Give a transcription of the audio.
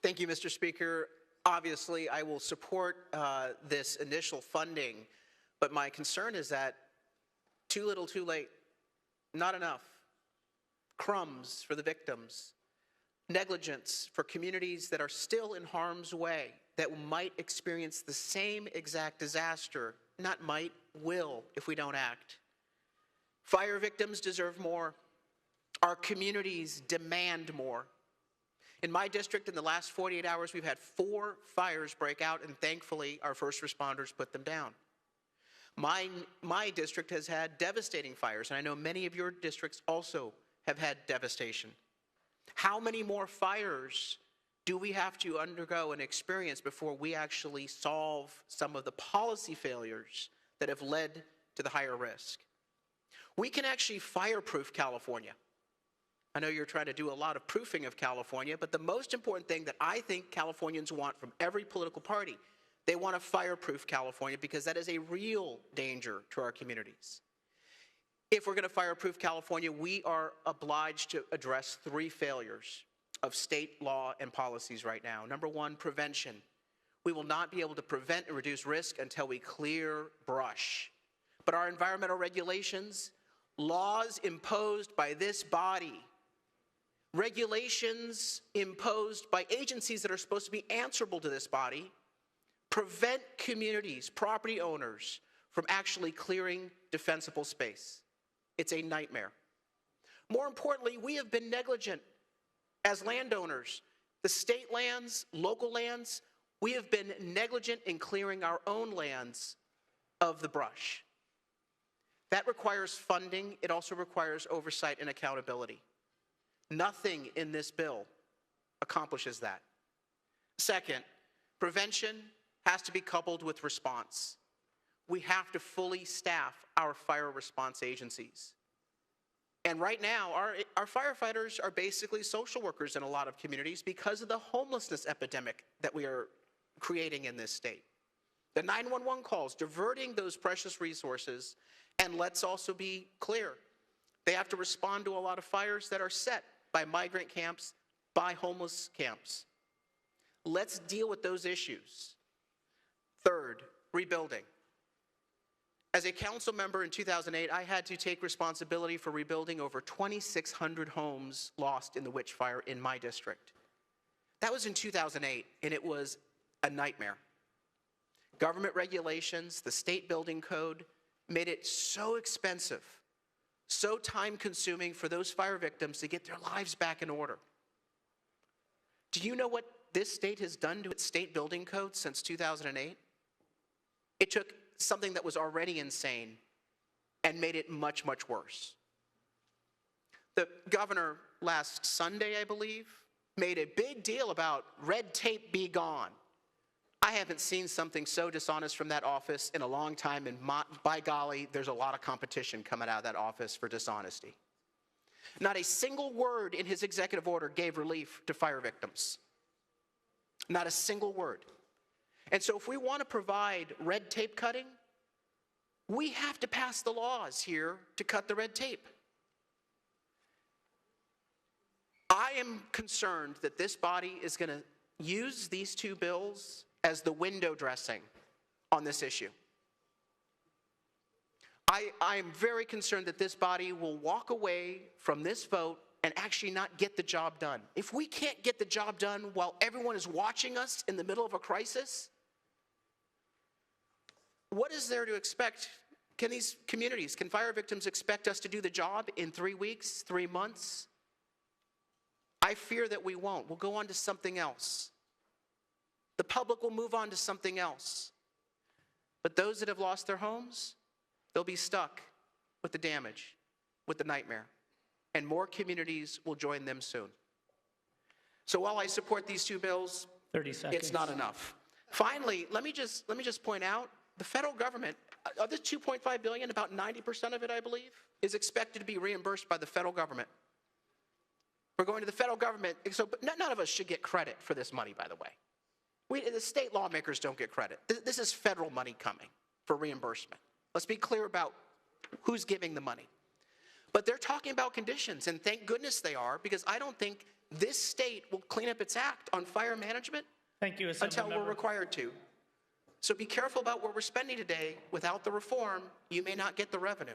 Thank you, Mr. Speaker. Obviously, I will support this initial funding, but my concern is that too little, too late, not enough. Crumbs for the victims, negligence for communities that are still in harm's way, that might experience the same exact disaster, not might, will, if we don't act. Fire victims deserve more. Our communities demand more. In my district, in the last 48 hours, we've had 4 fires break out, and thankfully, our first responders put them down. My district has had devastating fires, and I know many of your districts also have had devastation. How many more fires do we have to undergo and experience before we actually solve some of the policy failures that have led to the higher risk? We can actually fireproof California. I know you're trying to do a lot of proofing of California, but the most important thing that I think Californians want from every political party, they want to fireproof California because that is a real danger to our communities. If we're going to fireproof California, we are obliged to address 3 failures of state law and policies right now. Number 1, prevention. We will not be able to prevent and reduce risk until we clear brush. But our environmental regulations, laws imposed by this body, regulations imposed by agencies that are supposed to be answerable to this body, prevent communities, property owners, from actually clearing defensible space. It's a nightmare. More importantly, we have been negligent as landowners. The state lands, local lands, we have been negligent in clearing our own lands of the brush. That requires funding. It also requires oversight and accountability. Nothing in this bill accomplishes that. Second, prevention has to be coupled with response. We have to fully staff our fire response agencies. And right now, our firefighters are basically social workers in a lot of communities because of the homelessness epidemic that we are creating in this state. The 911 calls, diverting those precious resources, and let's also be clear, they have to respond to a lot of fires that are set by migrant camps, by homeless camps. Let's deal with those issues. Third, rebuilding. As a council member in 2008, I had to take responsibility for rebuilding over 2,600 homes lost in the Witch Fire in my district. That was in 2008, and it was a nightmare. Government regulations, the state building code, made it so expensive, so time-consuming for those fire victims to get their lives back in order. Do you know what this state has done to its state building code since 2008? It took something that was already insane and made it much, much worse. The governor last Sunday, I believe, made a big deal about red tape be gone. I haven't seen something so dishonest from that office in a long time, and by golly, there's a lot of competition coming out of that office for dishonesty. Not a single word in his executive order gave relief to fire victims. Not a single word. And so if we want to provide red tape cutting, we have to pass the laws here to cut the red tape. I am concerned that this body is going to use these 2 bills as the window dressing on this issue. I am very concerned that this body will walk away from this vote and actually not get the job done. If we can't get the job done while everyone is watching us in the middle of a crisis, what is there to expect? Can these communities, can fire victims expect us to do the job in 3 weeks, 3 months? I fear that we won't. We'll go on to something else. The public will move on to something else. But those that have lost their homes, they'll be stuck with the damage, with the nightmare. And more communities will join them soon. So while I support these 2 bills, 30 seconds. It's not enough. Finally, let me just point out, the federal government, of this $2.5 billion, about 90% of it, I believe, is expected to be reimbursed by the federal government. We're going to the federal government, so but none of us should get credit for this money, by the way. The state lawmakers don't get credit. This is federal money coming for reimbursement. Let's be clear about who's giving the money. But they're talking about conditions, and thank goodness they are, because I don't think this state will clean up its act on fire management Thank you, until we're Assemblymember. required to. So be careful about what we're spending today. Without the reform, you may not get the revenue.